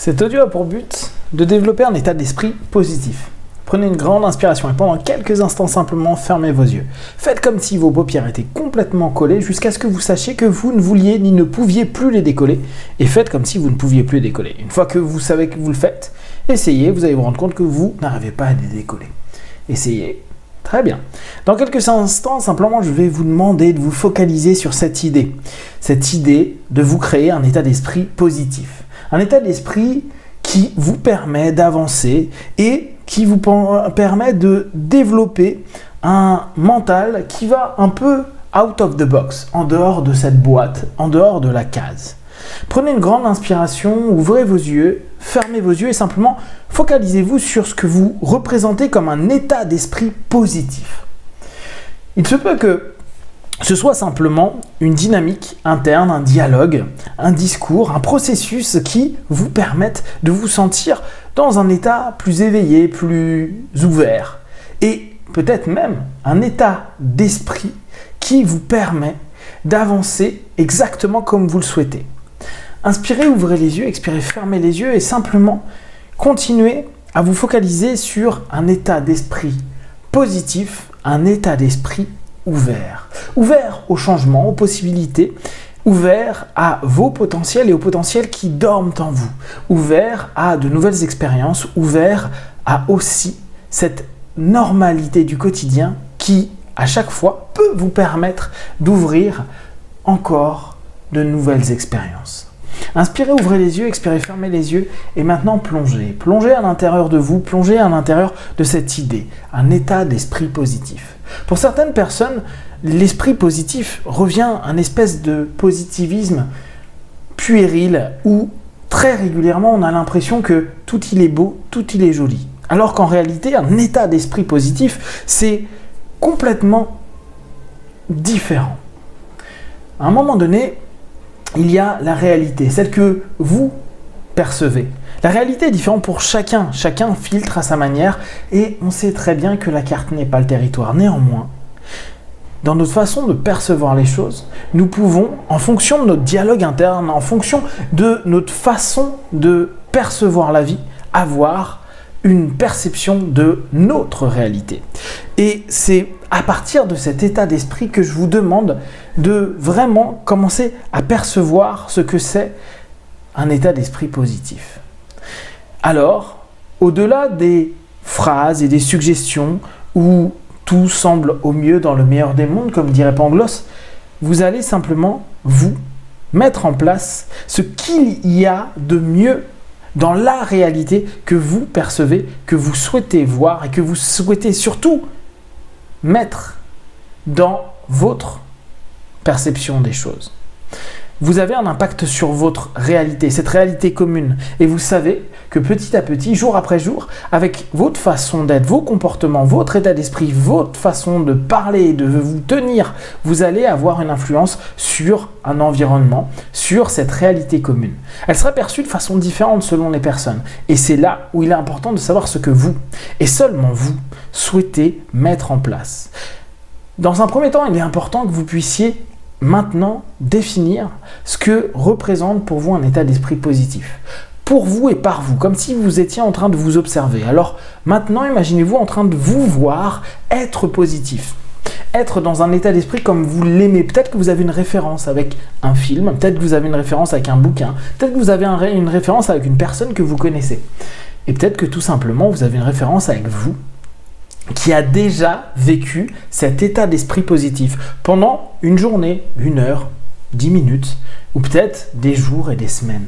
Cet audio a pour but de développer un état d'esprit positif. Prenez une grande inspiration et pendant quelques instants simplement fermez vos yeux. Faites comme si vos paupières étaient complètement collées jusqu'à ce que vous sachiez que vous ne vouliez ni ne pouviez plus les décoller et faites comme si vous ne pouviez plus les décoller. Une fois que vous savez que vous le faites, essayez, vous allez vous rendre compte que vous n'arrivez pas à les décoller. Essayez. Très bien. Dans quelques instants, simplement, je vais vous demander de vous focaliser sur cette idée. Cette idée de vous créer un état d'esprit positif. Un état d'esprit qui vous permet d'avancer et qui vous permet de développer un mental qui va un peu out of the box, en dehors de cette boîte, en dehors de la case. Prenez une grande inspiration, ouvrez vos yeux, fermez vos yeux et simplement focalisez-vous sur ce que vous représentez comme un état d'esprit positif. Il se peut que ce soit simplement une dynamique interne, un dialogue, un discours, un processus qui vous permette de vous sentir dans un état plus éveillé, plus ouvert. Et peut-être même un état d'esprit qui vous permet d'avancer exactement comme vous le souhaitez. Inspirez, ouvrez les yeux, expirez, fermez les yeux et simplement continuez à vous focaliser sur un état d'esprit positif, un état d'esprit ouvert. Ouvert au changement, aux possibilités, ouvert à vos potentiels et aux potentiels qui dorment en vous. Ouvert à de nouvelles expériences, ouvert à aussi cette normalité du quotidien qui, à chaque fois, peut vous permettre d'ouvrir encore de nouvelles expériences. Inspirez, ouvrez les yeux, expirez, fermez les yeux et maintenant plongez. Plongez à l'intérieur de vous, plongez à l'intérieur de cette idée, un état d'esprit positif. Pour certaines personnes, l'esprit positif revient à une espèce de positivisme puéril où très régulièrement on a l'impression que tout il est beau, tout il est joli. Alors qu'en réalité, un état d'esprit positif, c'est complètement différent. À un moment donné, il y a la réalité, celle que vous percevez. La réalité est différente pour chacun. Chacun filtre à sa manière et on sait très bien que la carte n'est pas le territoire. Néanmoins, dans notre façon de percevoir les choses, nous pouvons, en fonction de notre dialogue interne, en fonction de notre façon de percevoir la vie, avoir une perception de notre réalité. Et c'est à partir de cet état d'esprit que je vous demande de vraiment commencer à percevoir ce que c'est un état d'esprit positif. Alors, au-delà des phrases et des suggestions où tout semble au mieux dans le meilleur des mondes, comme dirait Pangloss, vous allez simplement vous mettre en place ce qu'il y a de mieux dans la réalité que vous percevez, que vous souhaitez voir et que vous souhaitez surtout mettre dans votre perception des choses. Vous avez un impact sur votre réalité, cette réalité commune. Et vous savez que petit à petit, jour après jour, avec votre façon d'être, vos comportements, votre état d'esprit, votre façon de parler, de vous tenir, vous allez avoir une influence sur un environnement, sur cette réalité commune. Elle sera perçue de façon différente selon les personnes. Et c'est là où il est important de savoir ce que vous, et seulement vous, souhaitez mettre en place. Dans un premier temps, il est important que vous puissiez maintenant définir ce que représente pour vous un état d'esprit positif. Pour vous et par vous, comme si vous étiez en train de vous observer. Alors maintenant, imaginez-vous en train de vous voir être positif. Être dans un état d'esprit comme vous l'aimez. Peut-être que vous avez une référence avec un film, peut-être que vous avez une référence avec un bouquin, peut-être que vous avez une référence avec une personne que vous connaissez. Et peut-être que tout simplement, vous avez une référence avec vous qui a déjà vécu cet état d'esprit positif pendant une journée, 1 heure, 10 minutes, ou peut-être des jours et des semaines.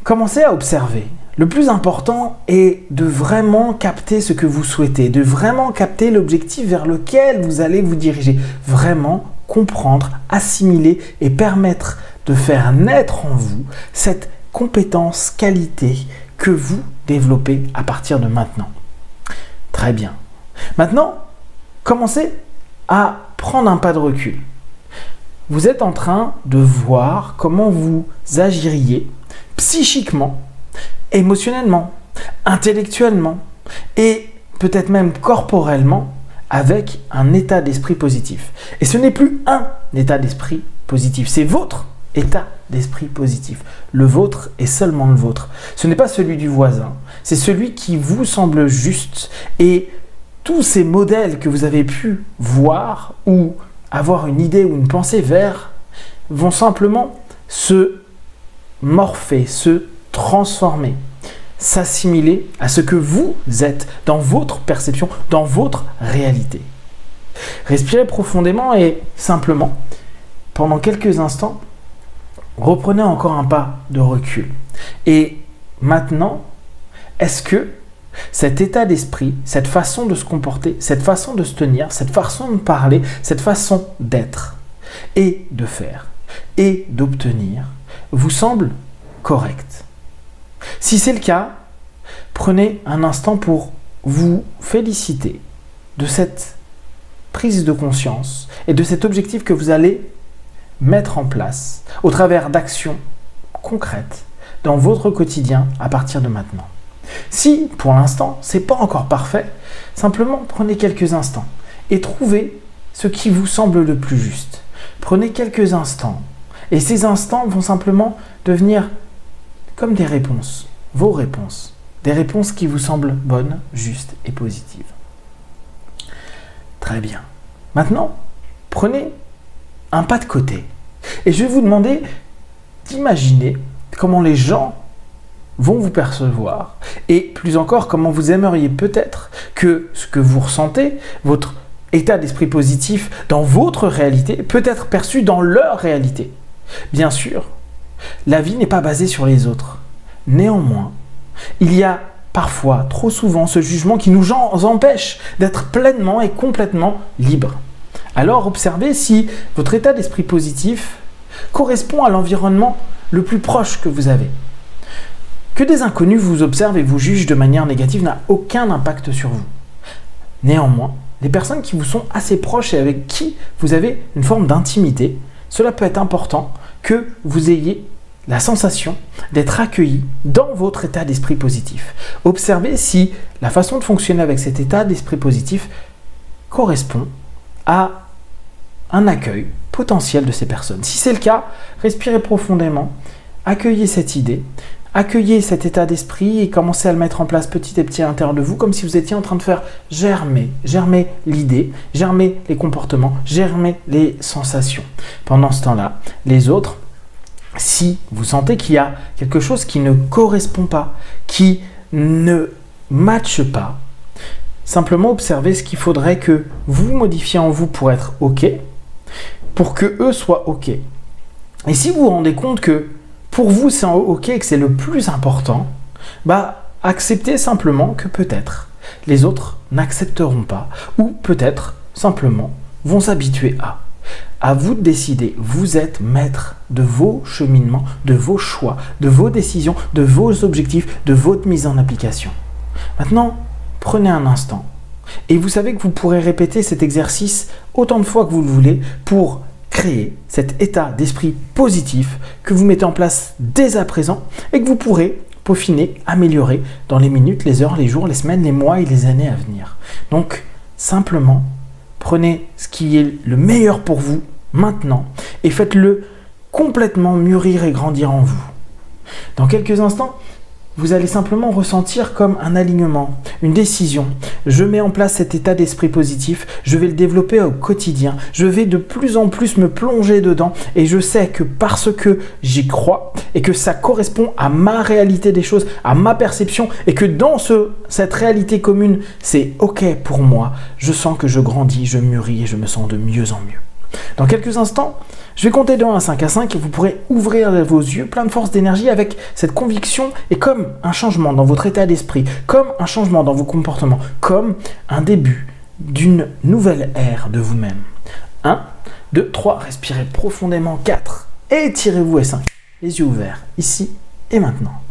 Commencez à observer. Le plus important est de vraiment capter ce que vous souhaitez, de vraiment capter l'objectif vers lequel vous allez vous diriger. Vraiment comprendre, assimiler et permettre de faire naître en vous cette compétence, qualité que vous développez à partir de maintenant. Très bien. Maintenant, commencez à prendre un pas de recul. Vous êtes en train de voir comment vous agiriez psychiquement, émotionnellement, intellectuellement et peut-être même corporellement avec un état d'esprit positif. Et ce n'est plus un état d'esprit positif, c'est votre état d'esprit positif. Le vôtre est seulement le vôtre. Ce n'est pas celui du voisin, c'est celui qui vous semble juste. Et tous ces modèles que vous avez pu voir ou avoir une idée ou une pensée vers vont simplement se morpher, se transformer, s'assimiler à ce que vous êtes dans votre perception, dans votre réalité. Respirez profondément et simplement, pendant quelques instants, reprenez encore un pas de recul. Et maintenant, est-ce que cet état d'esprit, cette façon de se comporter, cette façon de se tenir, cette façon de parler, cette façon d'être et de faire et d'obtenir vous semble correcte? Si c'est le cas, prenez un instant pour vous féliciter de cette prise de conscience et de cet objectif que vous allez mettre en place au travers d'actions concrètes dans votre quotidien à partir de maintenant. Si, pour l'instant, ce n'est pas encore parfait, simplement prenez quelques instants et trouvez ce qui vous semble le plus juste. Prenez quelques instants et ces instants vont simplement devenir comme des réponses, vos réponses, des réponses qui vous semblent bonnes, justes et positives. Très bien. Maintenant, prenez un pas de côté et je vais vous demander d'imaginer comment les gens vont vous percevoir et plus encore comment vous aimeriez peut-être que ce que vous ressentez, votre état d'esprit positif dans votre réalité peut être perçu dans leur réalité. Bien sûr, la vie n'est pas basée sur les autres. Néanmoins, il y a parfois, trop souvent, ce jugement qui nous empêche d'être pleinement et complètement libres. Alors observez si votre état d'esprit positif correspond à l'environnement le plus proche que vous avez. Que des inconnus vous observent et vous jugent de manière négative n'a aucun impact sur vous. Néanmoins, les personnes qui vous sont assez proches et avec qui vous avez une forme d'intimité, cela peut être important que vous ayez la sensation d'être accueilli dans votre état d'esprit positif. Observez si la façon de fonctionner avec cet état d'esprit positif correspond à un accueil potentiel de ces personnes. Si c'est le cas, respirez profondément, accueillez cette idée, accueillez cet état d'esprit et commencez à le mettre en place petit à petit à l'intérieur de vous, comme si vous étiez en train de faire germer l'idée, germer les comportements, germer les sensations. Pendant ce temps-là, les autres, si vous sentez qu'il y a quelque chose qui ne correspond pas, qui ne matche pas, simplement observez ce qu'il faudrait que vous modifiez en vous pour être OK, pour que eux soient OK. Et si vous vous rendez compte que pour vous c'est OK et que c'est le plus important, acceptez simplement que peut-être les autres n'accepteront pas ou peut-être simplement vont s'habituer à. À vous de décider, vous êtes maître de vos cheminements, de vos choix, de vos décisions, de vos objectifs, de votre mise en application. Maintenant, prenez un instant et vous savez que vous pourrez répéter cet exercice autant de fois que vous le voulez pour créer cet état d'esprit positif que vous mettez en place dès à présent et que vous pourrez peaufiner, améliorer dans les minutes, les heures, les jours, les semaines, les mois et les années à venir. Donc, simplement, prenez ce qui est le meilleur pour vous maintenant et faites-le complètement mûrir et grandir en vous. Dans quelques instants, vous allez simplement ressentir comme un alignement, une décision. Je mets en place cet état d'esprit positif, je vais le développer au quotidien, je vais de plus en plus me plonger dedans et je sais que parce que j'y crois et que ça correspond à ma réalité des choses, à ma perception et que dans cette réalité commune, c'est OK pour moi, je sens que je grandis, je mûris et je me sens de mieux en mieux. Dans quelques instants, je vais compter de 1 à 5 à 5 et vous pourrez ouvrir vos yeux plein de force d'énergie avec cette conviction et comme un changement dans votre état d'esprit, comme un changement dans vos comportements, comme un début d'une nouvelle ère de vous-même. 1, 2, 3, respirez profondément. 4, étirez-vous et 5. Les yeux ouverts, ici et maintenant.